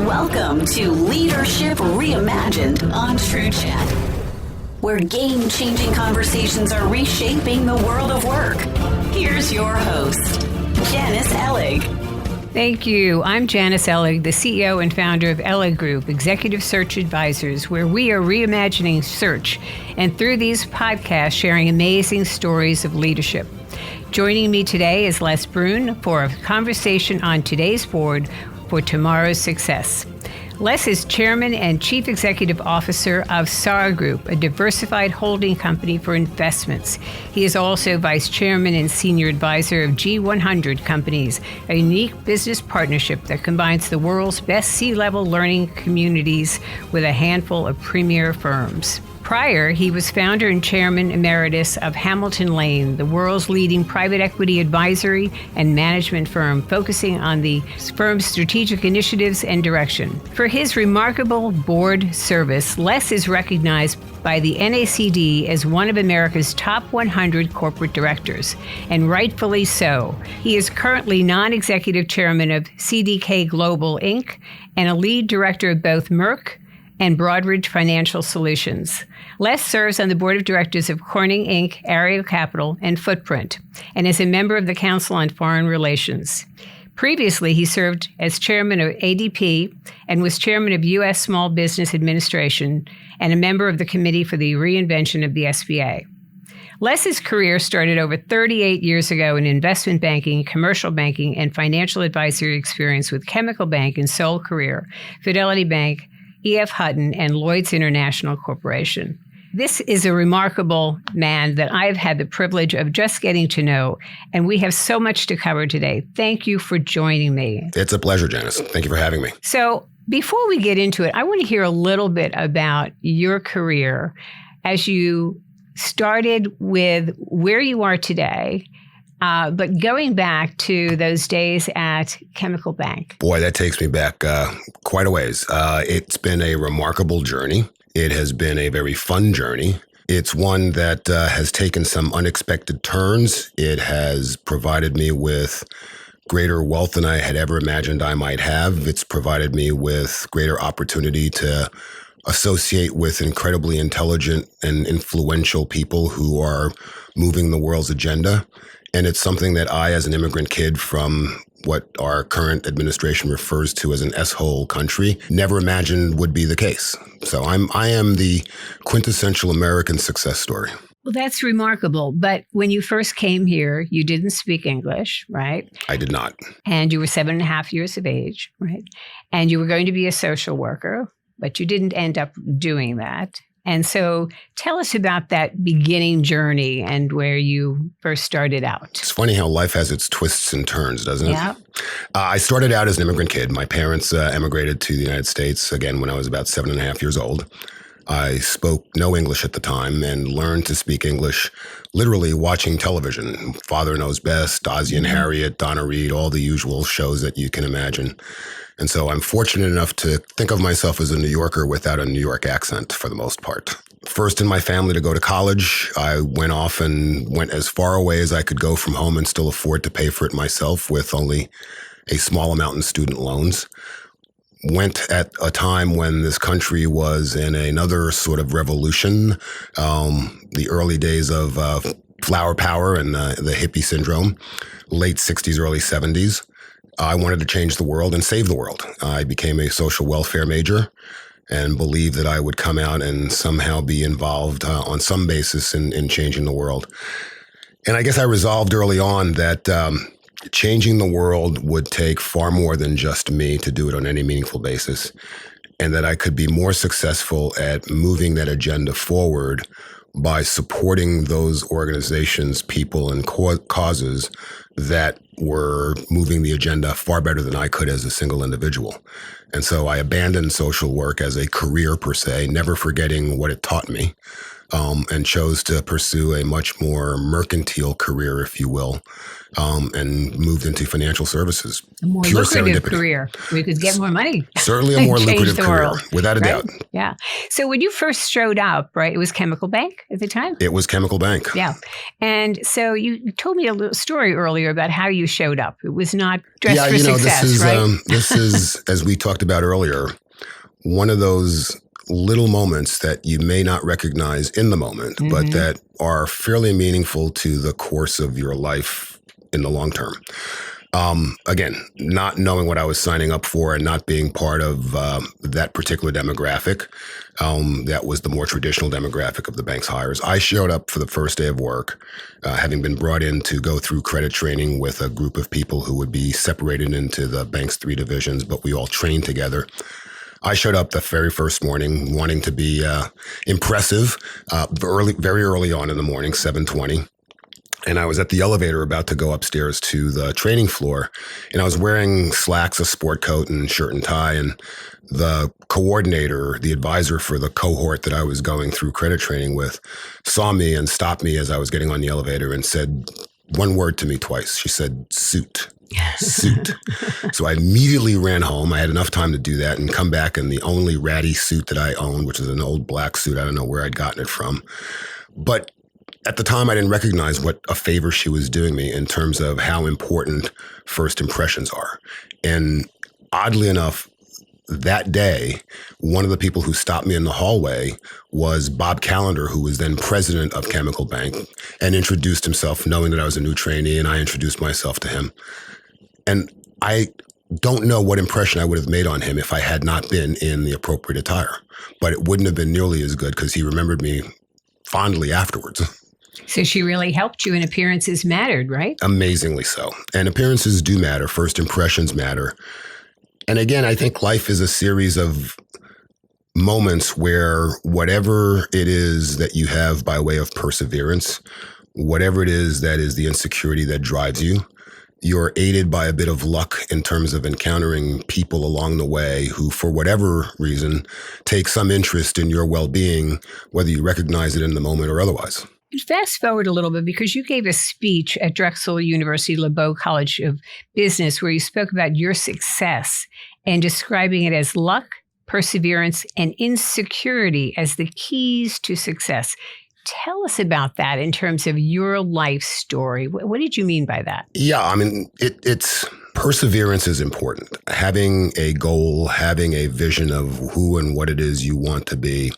Welcome to Leadership Reimagined on True Chat, where game-changing conversations are reshaping the world of work. Here's your host, Janice Ellig. Thank you. I'm Janice Ellig, the CEO and founder of Ellig Group, Executive Search Advisors, where we are reimagining search and through these podcasts sharing amazing stories of leadership. Joining me today is Les Brun for a conversation on today's board for tomorrow's success. Les is Chairman and Chief Executive Officer of SAR Group, a diversified holding company for investments. He is also Vice Chairman and Senior Advisor of G100 Companies, a unique business partnership that combines the world's best C-level learning communities with a handful of premier firms. Prior, he was founder and chairman emeritus of Hamilton Lane, the world's leading private equity advisory and management firm, focusing on the firm's strategic initiatives and direction. For his remarkable board service, Les is recognized by the NACD as one of America's top 100 corporate directors, and rightfully so. He is currently non-executive chairman of CDK Global, Inc., and a lead director of both Merck and Broadridge Financial Solutions. Les serves on the board of directors of Corning, Inc., Ario Capital, and Footprint, and is a member of the Council on Foreign Relations. Previously, he served as chairman of ADP and was chairman of U.S. Small Business Administration and a member of the Committee for the Reinvention of the SBA. Les's career started over 38 years ago in investment banking, commercial banking, and financial advisory experience with Chemical Bank and Seoul Korea, Fidelity Bank, E.F. Hutton, and Lloyd's International Corporation. This is a remarkable man that I've had the privilege of just getting to know, and we have so much to cover today. Thank you for joining me. It's a pleasure, Janice. Thank you for having me. So before we get into it, I want to hear a little bit about your career as you started with where you are today. But going back to those days at Chemical Bank. Boy, that takes me back quite a ways. It's been a remarkable journey. It has been a very fun journey. It's one that has taken some unexpected turns. It has provided me with greater wealth than I had ever imagined I might have. It's provided me with greater opportunity to associate with incredibly intelligent and influential people who are moving the world's agenda. And it's something that I, as an immigrant kid from what our current administration refers to as an S-hole country, never imagined would be the case. So I am the quintessential American success story. Well, that's remarkable. But when you first came here, you didn't speak English, right? I did not. And you were 7.5 years of age, right? And you were going to be a social worker, but you didn't end up doing that. And so tell us about that beginning journey and where you first started out. It's funny how life has its twists and turns, doesn't it? Yeah. I started out as an immigrant kid. My parents emigrated to the United States, again, when I was about 7.5 years old. I spoke no English at the time and learned to speak English literally watching television. Father Knows Best, Ozzie and Harriet, Donna Reed, all the usual shows that you can imagine. And so I'm fortunate enough to think of myself as a New Yorker without a New York accent for the most part. First in my family to go to college, I went off and went as far away as I could go from home and still afford to pay for it myself with only a small amount in student loans. Went at a time when this country was in another sort of revolution, the early days of flower power and the hippie syndrome, late 60s, early 70s. I wanted to change the world and save the world. I became a social welfare major and believed that I would come out and somehow be involved on some basis in changing the world. And I guess I resolved early on that changing the world would take far more than just me to do it on any meaningful basis, and that I could be more successful at moving that agenda forward by supporting those organizations, people, and causes that were moving the agenda far better than I could as a single individual. And so I abandoned social work as a career per se, never forgetting what it taught me, and chose to pursue a much more mercantile career, if you will, and moved into financial services. A more Pure lucrative serendipity. career. We could get more money. Certainly a more Change lucrative the career, world, without a right? doubt. Yeah. So when you first showed up, right, it was Chemical Bank at the time? It was Chemical Bank. Yeah. And so you told me a little story earlier earlier about how you showed up. It was not dressed for success, this is, right? This is, as we talked about earlier, one of those little moments that you may not recognize in the moment, but that are fairly meaningful to the course of your life in the long term. Again, not knowing what I was signing up for and not being part of that particular demographic, that was the more traditional demographic of the bank's hires. I showed up for the first day of work, having been brought in to go through credit training with a group of people who would be separated into the bank's 3 divisions, but we all trained together. I showed up the very first morning wanting to be impressive, very early on in the morning, 7:20. And I was at the elevator about to go upstairs to the training floor, and I was wearing slacks, a sport coat, and shirt and tie. And the coordinator, the advisor for the cohort that I was going through credit training with, saw me and stopped me as I was getting on the elevator and said one word to me twice. She said, "Suit." Suit. So I immediately ran home. I had enough time to do that and come back in the only ratty suit that I owned, which is an old black suit. I don't know where I'd gotten it from. But at the time, I didn't recognize what a favor she was doing me in terms of how important first impressions are. And oddly enough, that day, one of the people who stopped me in the hallway was Bob Callender, who was then president of Chemical Bank, and introduced himself, knowing that I was a new trainee, and I introduced myself to him. And I don't know what impression I would have made on him if I had not been in the appropriate attire, but it wouldn't have been nearly as good because he remembered me fondly afterwards. So she really helped you, and appearances mattered, right? Amazingly so. And appearances do matter. First impressions matter. And again, I think life is a series of moments where whatever it is that you have by way of perseverance, whatever it is that is the insecurity that drives you, you're aided by a bit of luck in terms of encountering people along the way who, for whatever reason, take some interest in your well-being, whether you recognize it in the moment or otherwise. Fast forward a little bit, because you gave a speech at Drexel University LeBeau College of Business where you spoke about your success and describing it as luck, perseverance, and insecurity as the keys to success. Tell us about that in terms of your life story. What did you mean by that? Yeah, I mean, it's perseverance is important. Having a goal, having a vision of who and what it is you want to be,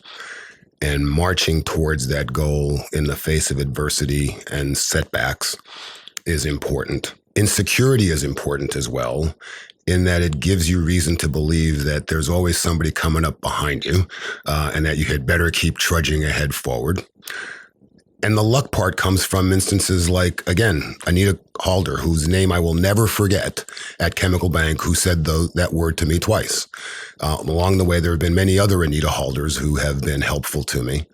and marching towards that goal in the face of adversity and setbacks is important. Insecurity is important as well, in that it gives you reason to believe that there's always somebody coming up behind you, and that you had better keep trudging ahead forward. And the luck part comes from instances like, again, Anita Halder, whose name I will never forget at Chemical Bank, who said that word to me twice. Along the way, there have been many other Anita Halders who have been helpful to me.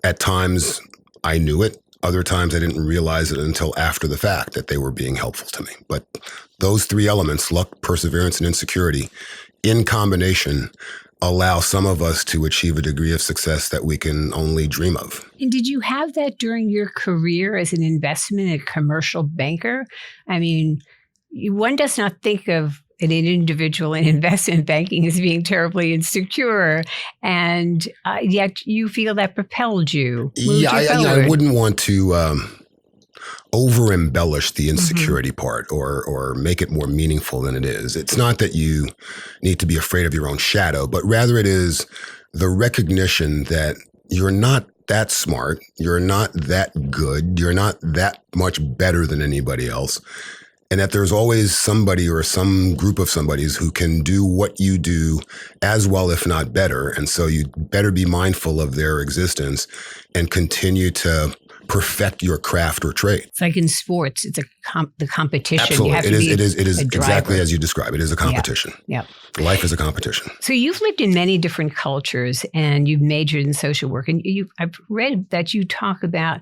At times, I knew it. Other times, I didn't realize it until after the fact that they were being helpful to me. But those 3 elements, luck, perseverance, and insecurity, in combination, allow some of us to achieve a degree of success that we can only dream of. And did you have that during your career as an investment and commercial banker? I mean, one does not think of an individual in investment banking as being terribly insecure, and yet you feel that propelled you. I wouldn't want to over-embellish the insecurity part or make it more meaningful than it is. It's not that you need to be afraid of your own shadow, but rather it is the recognition that you're not that smart, you're not that good, you're not that much better than anybody else, and that there's always somebody or some group of somebodies who can do what you do as well, if not better. And so you better be mindful of their existence and continue to perfect your craft or trade. It's like in sports, it's the competition. Absolutely. You have it is exactly as you describe it. It is a competition. Yeah. Life is a competition. So you've lived in many different cultures and you've majored in social work. And I've read that you talk about,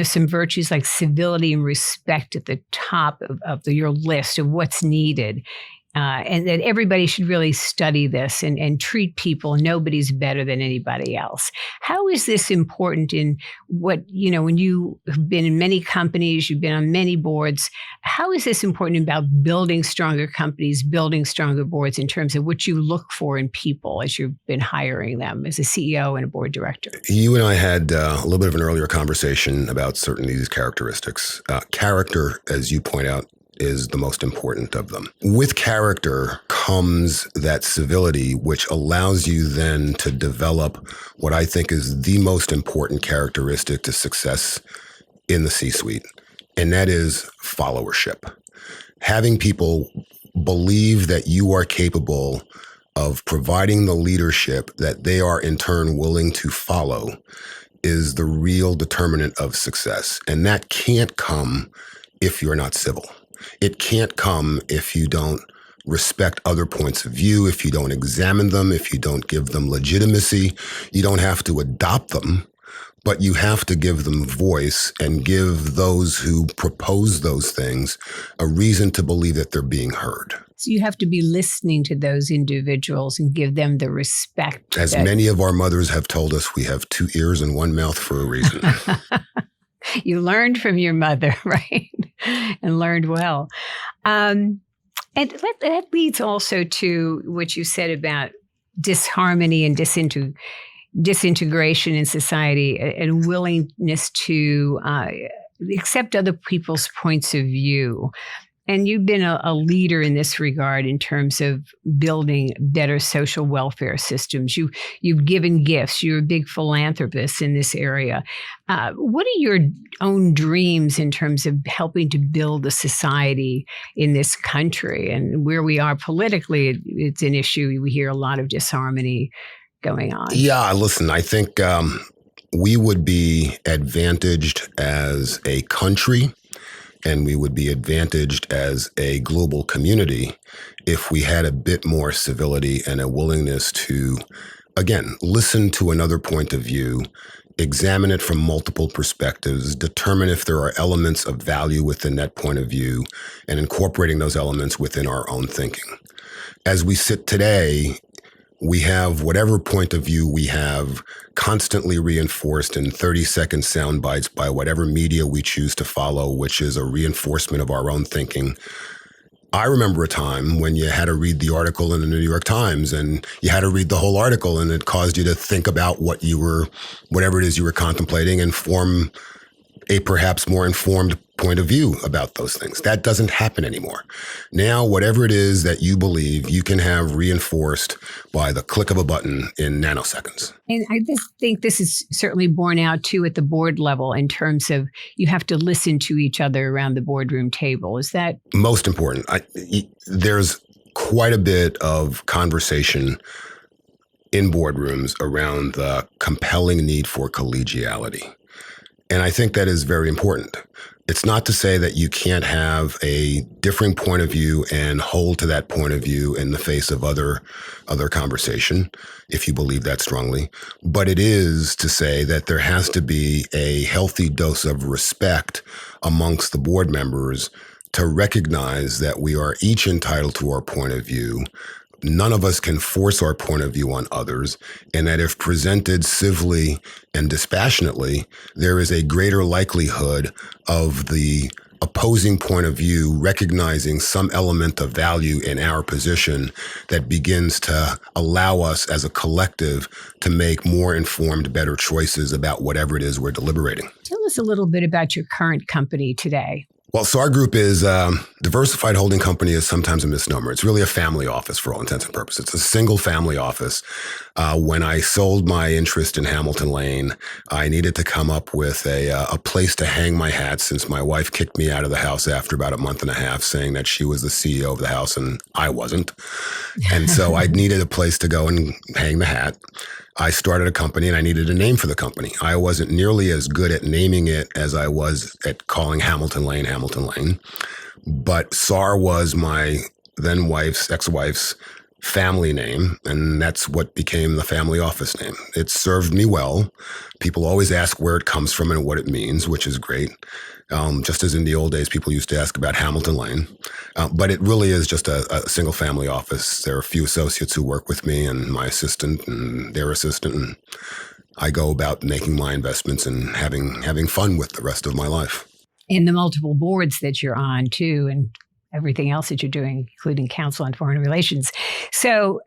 some virtues like civility and respect at the top of your list of what's needed. and that everybody should really study this and treat people. Nobody's better than anybody else. How is this important in what, when you have been in many companies, you've been on many boards, how is this important about building stronger companies, building stronger boards in terms of what you look for in people as you've been hiring them as a CEO and a board director? You and I had a little bit of an earlier conversation about certain of these characteristics. Character, as you point out, is the most important of them. With character comes that civility, which allows you then to develop what I think is the most important characteristic to success in the C-suite, and that is followership. Having people believe that you are capable of providing the leadership that they are in turn willing to follow is the real determinant of success. And that can't come if you're not civil. It can't come if you don't respect other points of view, if you don't examine them, if you don't give them legitimacy. You don't have to adopt them, but you have to give them voice and give those who propose those things a reason to believe that they're being heard. So you have to be listening to those individuals and give them the respect. As many of our mothers have told us, we have 2 ears and 1 mouth for a reason. You learned from your mother, right? And learned well. And that leads also to what you said about disharmony and disintegration in society and willingness to accept other people's points of view. And you've been a leader in this regard in terms of building better social welfare systems. You've given gifts. You're a big philanthropist in this area. What are your own dreams in terms of helping to build a society in this country? And where we are politically, it's an issue. We hear a lot of disharmony going on. Yeah, listen, I think we would be advantaged as a country, and we would be advantaged as a global community if we had a bit more civility and a willingness to, again, listen to another point of view, examine it from multiple perspectives, determine if there are elements of value within that point of view, and incorporating those elements within our own thinking. As we sit today, we have whatever point of view we have constantly reinforced in 30-second sound bites by whatever media we choose to follow, which is a reinforcement of our own thinking. I remember a time when you had to read the article in the New York Times and you had to read the whole article, and it caused you to think about whatever it is you were contemplating, and form a perhaps more informed point of view about those things. That doesn't happen anymore. Now, whatever it is that you believe, you can have reinforced by the click of a button in nanoseconds. And I just think this is certainly borne out too at the board level in terms of you have to listen to each other around the boardroom table. Is that most important? There's quite a bit of conversation in boardrooms around the compelling need for collegiality. And I think that is very important. It's not to say that you can't have a differing point of view and hold to that point of view in the face of other conversation, if you believe that strongly. But it is to say that there has to be a healthy dose of respect amongst the board members to recognize that we are each entitled to our point of view. None of us can force our point of view on others, and that if presented civilly and dispassionately, there is a greater likelihood of the opposing point of view recognizing some element of value in our position that begins to allow us as a collective to make more informed, better choices about whatever it is we're deliberating. Tell us a little bit about your current company today. Well, so our group is Diversified Holding Company is sometimes a misnomer. It's really a family office for all intents and purposes. It's a single family office. When I sold my interest in Hamilton Lane, I needed to come up with a place to hang my hat, since my wife kicked me out of the house after about a month and a half, saying that she was the CEO of the house and I wasn't. And so I needed a place to go and hang the hat. I started a company and I needed a name for the company. I wasn't nearly as good at naming it as I was at calling Hamilton Lane, Hamilton Lane. But SAR was my then ex-wife's family name, and that's what became the family office name. It served me well. People always ask where it comes from and what it means, which is great. Just as in the old days, people used to ask about Hamilton Lane. But it really is just a single family office. There are a few associates who work with me and my assistant and their assistant. And I go about making my investments and having fun with the rest of my life. And the multiple boards that you're on, too, and everything else that you're doing, including Council on Foreign Relations. So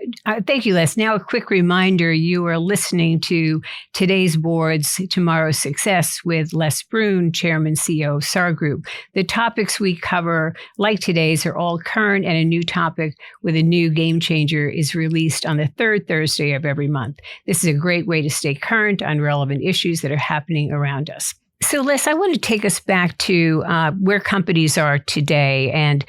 thank you, Les. Now, a quick reminder, you are listening to Today's Boards, Tomorrow's Success with Les Brun, Chairman, CEO of SAR Group. The topics we cover, like today's, are all current, and a new topic with a new game changer is released on the third Thursday of every month. This is a great way to stay current on relevant issues that are happening around us. So, Les, I want to take us back to where companies are today. And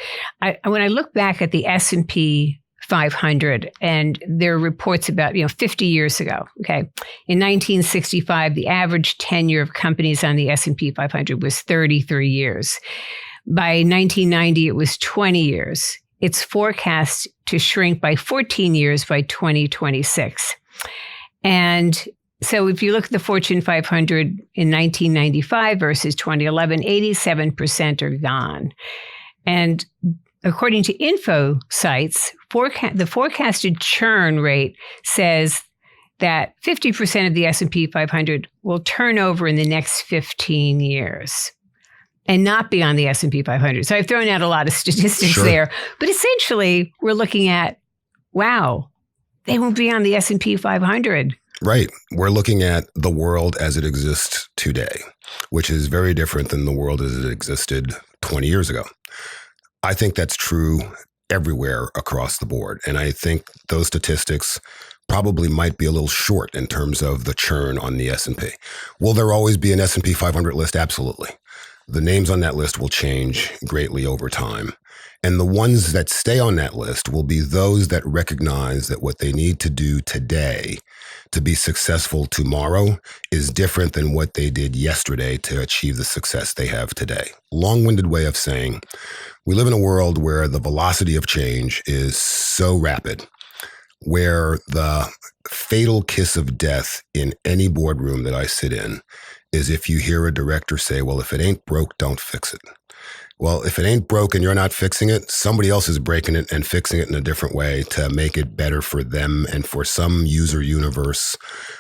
when I look back at the S&P 500, and there are reports about, 50 years ago, okay, in 1965, the average tenure of companies on the S&P 500 was 33 years. By 1990, it was 20 years. It's forecast to shrink by 14 years by 2026. And so if you look at the Fortune 500 in 1995 versus 2011, 87% are gone. And according to InfoSights, the forecasted churn rate says that 50% of the S&P 500 will turn over in the next 15 years and not be on the S&P 500. So I've thrown out a lot of statistics there. But essentially, we're looking at, wow, they won't be on the S&P 500. Right. We're looking at the world as it exists today, which is very different than the world as it existed 20 years ago. I think that's true everywhere across the board. And I think those statistics probably might be a little short in terms of the churn on the S&P. Will there always be an S&P 500 list? Absolutely. The names on that list will change greatly over time. And the ones that stay on that list will be those that recognize that what they need to do today to be successful tomorrow is different than what they did yesterday to achieve the success they have today. Long-winded way of saying, we live in a world where the velocity of change is so rapid, where the fatal kiss of death in any boardroom that I sit in is if you hear a director say, well, if it ain't broke, don't fix it. Well, if it ain't broke and you're not fixing it, somebody else is breaking it and fixing it in a different way to make it better for them and for some user universe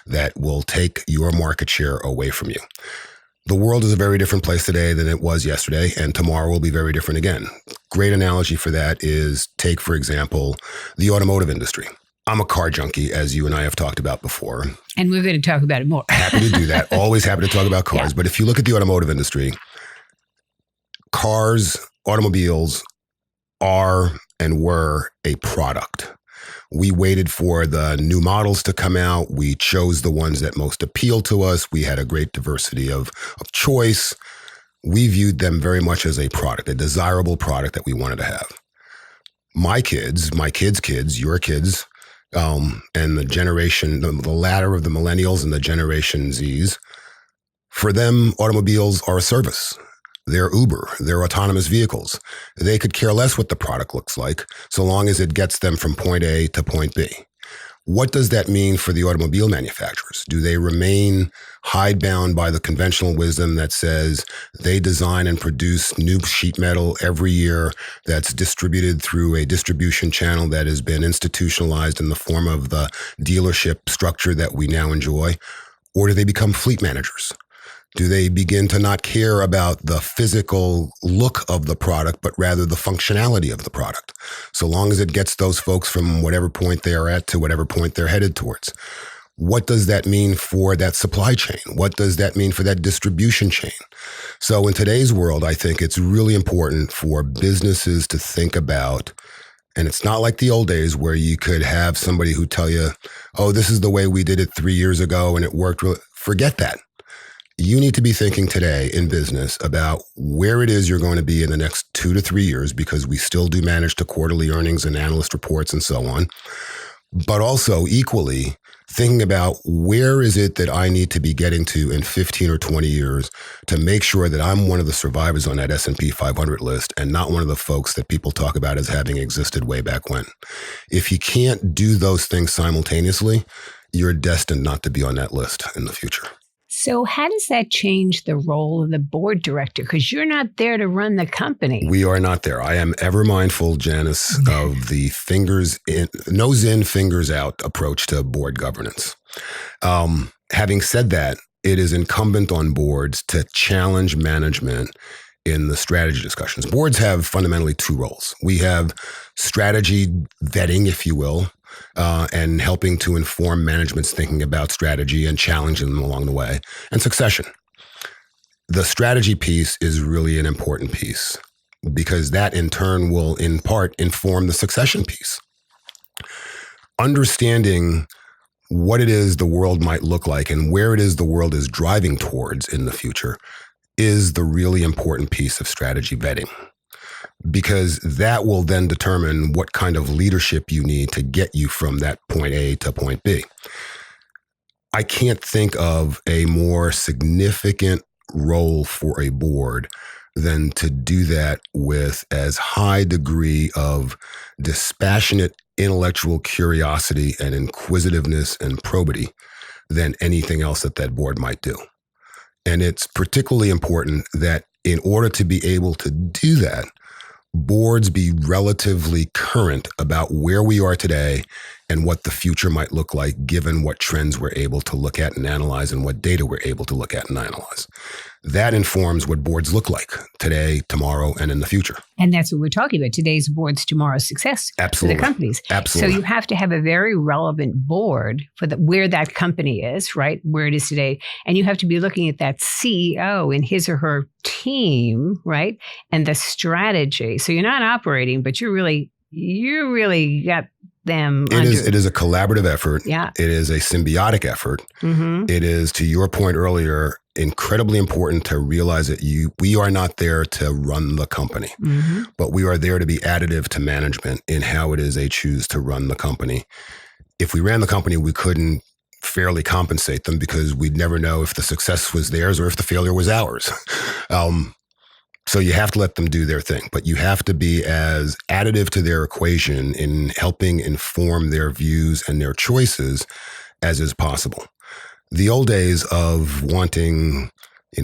that will take your market share away from you. The world is a very different place today than it was yesterday, and tomorrow will be very different again. Great analogy for that is take, for example, the automotive industry. I'm a car junkie, as you and I have talked about before. And we're going to talk about it more. Happy to do that. Always happy to talk about cars. Yeah. But if you look at the automotive industry, cars, automobiles are and were a product. We waited for the new models to come out. We chose the ones that most appealed to us. We had a great diversity of choice. We viewed them very much as a product, a desirable product that we wanted to have. My kids, your kids, and the generation, the ladder of the millennials and the Generation Zs, for them, automobiles are a service. They're Uber, they're autonomous vehicles. They could care less what the product looks like, so long as it gets them from point A to point B. What does that mean for the automobile manufacturers? Do they remain hidebound by the conventional wisdom that says they design and produce new sheet metal every year that's distributed through a distribution channel that has been institutionalized in the form of the dealership structure that we now enjoy? Or do they become fleet managers? Do they begin to not care about the physical look of the product, but rather the functionality of the product, so long as it gets those folks from whatever point they are at to whatever point they're headed towards? What does that mean for that supply chain? What does that mean for that distribution chain? So in today's world, I think it's really important for businesses to think about, and it's not like the old days where you could have somebody who tell you, oh, this is the way we did it 3 years ago and it worked. Forget that. You need to be thinking today in business about where it is you're going to be in the next 2 to 3 years, because we still do manage to quarterly earnings and analyst reports and so on. But also equally, thinking about where is it that I need to be getting to in 15 or 20 years to make sure that I'm one of the survivors on that S&P 500 list and not one of the folks that people talk about as having existed way back when. If you can't do those things simultaneously, you're destined not to be on that list in the future. So how does that change the role of the board director? Because you're not there to run the company. We are not there. I am ever mindful, Janice, of the nose in, fingers out approach to board governance. Having said that, it is incumbent on boards to challenge management in the strategy discussions. Boards have fundamentally two roles. We have strategy vetting, if you will, and helping to inform management's thinking about strategy and challenging them along the way, and succession. The strategy piece is really an important piece because that in turn will in part inform the succession piece. Understanding what it is the world might look like and where it is the world is driving towards in the future is the really important piece of strategy vetting, because that will then determine what kind of leadership you need to get you from that point A to point B. I can't think of a more significant role for a board than to do that with as high degree of dispassionate intellectual curiosity and inquisitiveness and probity than anything else that board might do. And it's particularly important that in order to be able to do that, boards be relatively current about where we are today and what the future might look like given what trends we're able to look at and analyze and what data we're able to look at and analyze. That informs what boards look like today, tomorrow, and in the future. And that's what we're talking about. Today's board's tomorrow's success. Absolutely. For the companies. Absolutely. So you have to have a very relevant board for where that company is, right? Where it is today. And you have to be looking at that CEO and his or her team, right? And the strategy. So you're not operating, but you really got them. It is a collaborative effort. Yeah. It is a symbiotic effort. Mm-hmm. It is, to your point earlier, incredibly important to realize that we are not there to run the company, mm-hmm. but we are there to be additive to management in how it is they choose to run the company. If we ran the company, we couldn't fairly compensate them because we'd never know if the success was theirs or if the failure was ours. So you have to let them do their thing, but you have to be as additive to their equation in helping inform their views and their choices as is possible. The old days of wanting,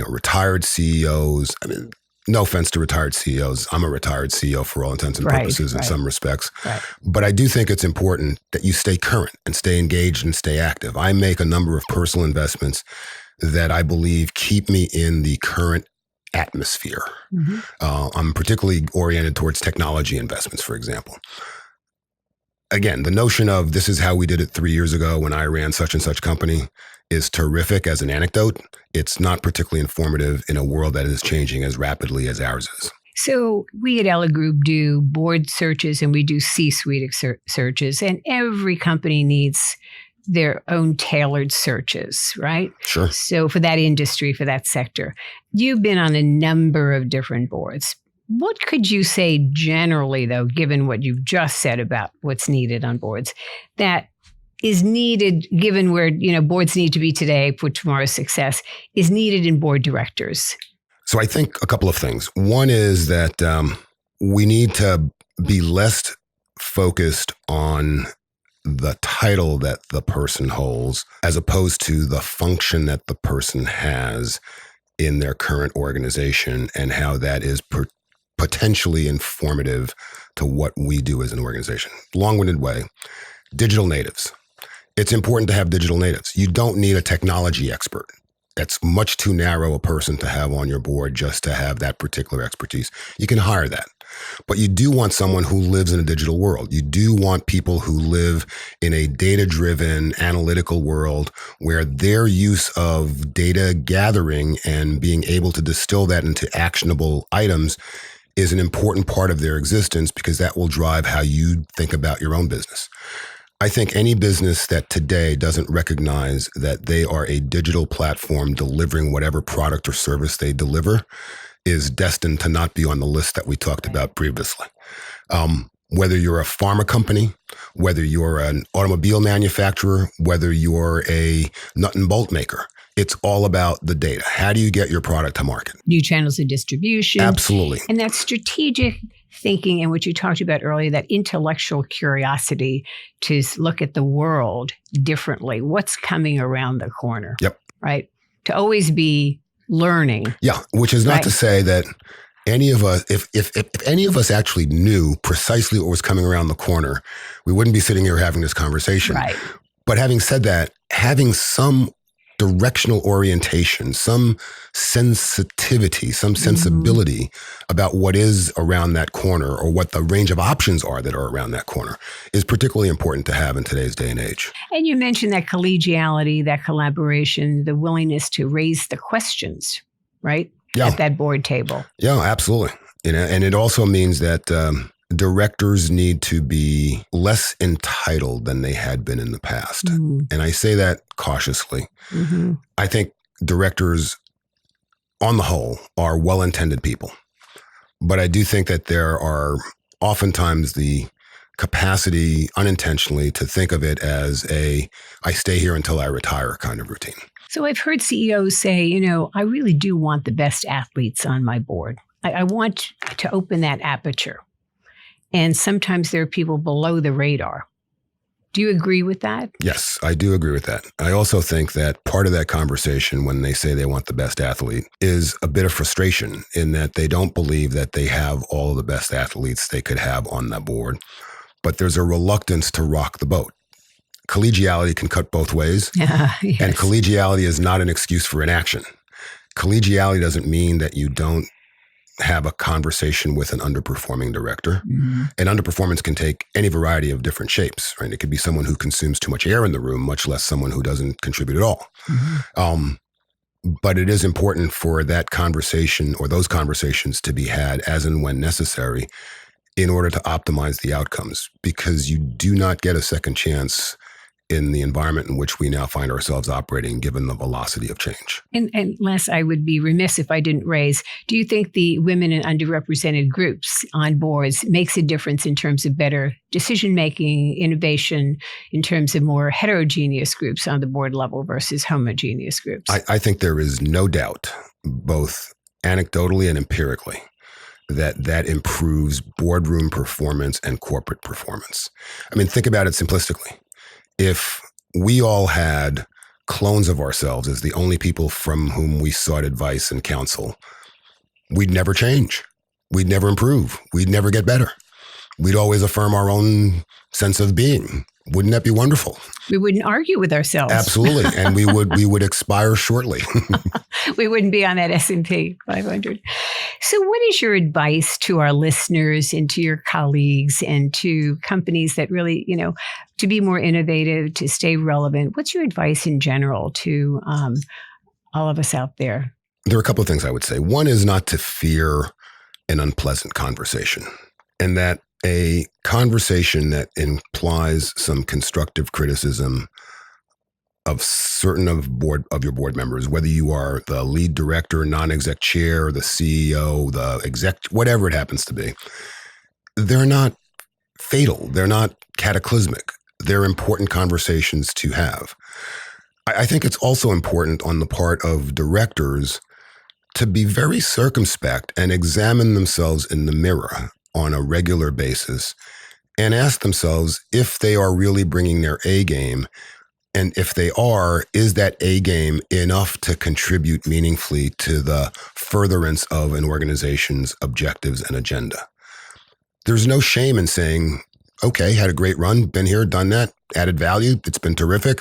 retired CEOs, I mean, no offense to retired CEOs. I'm a retired CEO for all intents and purposes in some respects. Right. But I do think it's important that you stay current and stay engaged and stay active. I make a number of personal investments that I believe keep me in the current atmosphere. Mm-hmm. I'm particularly oriented towards technology investments, for example. Again, the notion of this is how we did it 3 years ago when I ran such and such company is terrific as an anecdote. It's not particularly informative in a world that is changing as rapidly as ours is. So we at Ella Group do board searches and we do C-suite searches, and every company needs their own tailored searches, right? Sure. So for that industry, for that sector, you've been on a number of different boards. What could you say generally, though, given what you've just said about what's needed on boards, that is needed, given where boards need to be today for tomorrow's success, is needed in board directors? So I think a couple of things. One is that we need to be less focused on the title that the person holds as opposed to the function that the person has in their current organization and how that is potentially informative to what we do as an organization. Long-winded way, digital natives. It's important to have digital natives. You don't need a technology expert. That's much too narrow a person to have on your board just to have that particular expertise. You can hire that. But you do want someone who lives in a digital world. You do want people who live in a data-driven, analytical world where their use of data gathering and being able to distill that into actionable items is an important part of their existence because that will drive how you think about your own business. I think any business that today doesn't recognize that they are a digital platform delivering whatever product or service they deliver is destined to not be on the list that we talked about previously. Whether you're a pharma company, whether you're an automobile manufacturer, whether you're a nut and bolt maker, it's all about the data. How do you get your product to market? New channels of distribution. Absolutely. And that strategic thinking and what you talked about earlier, that intellectual curiosity to look at the world differently. What's coming around the corner? Yep. Right? To always be learning. Yeah, which is not to say that any of us, if any of us actually knew precisely what was coming around the corner, we wouldn't be sitting here having this conversation. Right. But having said that, having some directional orientation, some sensitivity, some sensibility about what is around that corner or what the range of options are that are around that corner is particularly important to have in today's day and age. And you mentioned that collegiality, that collaboration, the willingness to raise the questions, right? Yeah. At that board table. Yeah, absolutely. And it also means that directors need to be less entitled than they had been in the past. And I say that cautiously. I think directors, on the whole, are well-intended people. But I do think that there are oftentimes the capacity unintentionally to think of it as I stay here until I retire kind of routine. So I've heard CEOs say, I really do want the best athletes on my board. I want to open that aperture. And sometimes there are people below the radar. Do you agree with that? Yes, I do agree with that. I also think that part of that conversation when they say they want the best athlete is a bit of frustration in that they don't believe that they have all of the best athletes they could have on that board. But there's a reluctance to rock the boat. Collegiality can cut both ways. Yes. And collegiality is not an excuse for inaction. Collegiality doesn't mean that you don't have a conversation with an underperforming director. And underperformance can take any variety of different shapes, right? It could be someone who consumes too much air in the room, much less someone who doesn't contribute at all. But it is important for that conversation or those conversations to be had as and when necessary in order to optimize the outcomes, because you do not get a second chance in the environment in which we now find ourselves operating, given the velocity of change. And Les, I would be remiss if I didn't raise, do you think the women and underrepresented groups on boards makes a difference in terms of better decision-making, innovation, in terms of more heterogeneous groups on the board level versus homogeneous groups? I think there is no doubt, both anecdotally and empirically, that improves boardroom performance and corporate performance. I mean, think about it simplistically. If we all had clones of ourselves as the only people from whom we sought advice and counsel, we'd never change. We'd never improve. We'd never get better. We'd always affirm our own sense of being. Wouldn't that be wonderful? We wouldn't argue with ourselves. Absolutely. And we would expire shortly. We wouldn't be on that S&P 500. So what is your advice to our listeners and to your colleagues and to companies that really, to be more innovative, to stay relevant? What's your advice in general to all of us out there? There are a couple of things I would say. One is not to fear an unpleasant conversation, and that a conversation that implies some constructive criticism of certain of your board members, whether you are the lead director, non-exec chair, the CEO, the exec, whatever it happens to be, they're not fatal. They're not cataclysmic. They're important conversations to have. I think it's also important on the part of directors to be very circumspect and examine themselves in the mirror on a regular basis and ask themselves if they are really bringing their A game. And if they are, is that A game enough to contribute meaningfully to the furtherance of an organization's objectives and agenda? There's no shame in saying, okay, had a great run, been here, done that, added value, it's been terrific.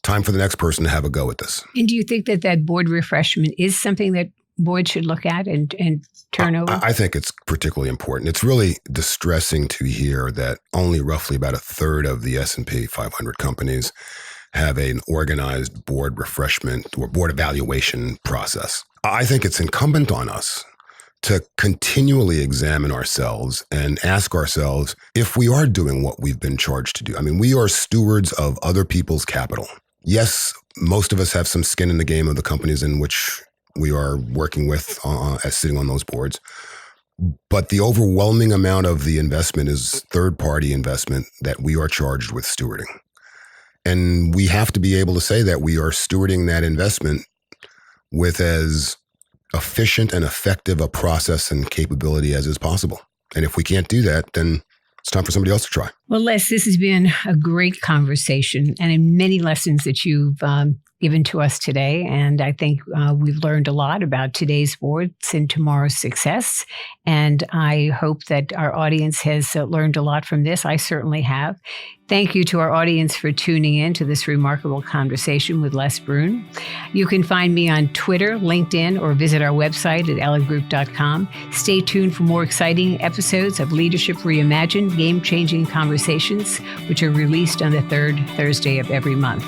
Time for the next person to have a go at this. And do you think that board refreshment is something that boards should look at and turn over? I think it's particularly important. It's really distressing to hear that only roughly about a third of the S&P 500 companies have an organized board refreshment or board evaluation process. I think it's incumbent on us to continually examine ourselves and ask ourselves if we are doing what we've been charged to do. I mean, we are stewards of other people's capital. Yes, most of us have some skin in the game of the companies in which we are working with as sitting on those boards. But the overwhelming amount of the investment is third-party investment that we are charged with stewarding. And we have to be able to say that we are stewarding that investment with as efficient and effective a process and capability as is possible. And if we can't do that, then it's time for somebody else to try. Well, Les, this has been a great conversation and many lessons that you've given to us today. And I think we've learned a lot about today's sports and tomorrow's success. And I hope that our audience has learned a lot from this. I certainly have. Thank you to our audience for tuning in to this remarkable conversation with Les Brun. You can find me on Twitter, LinkedIn, or visit our website at ellegroup.com. Stay tuned for more exciting episodes of Leadership Reimagined, Game-Changing Conversations, which are released on the third Thursday of every month.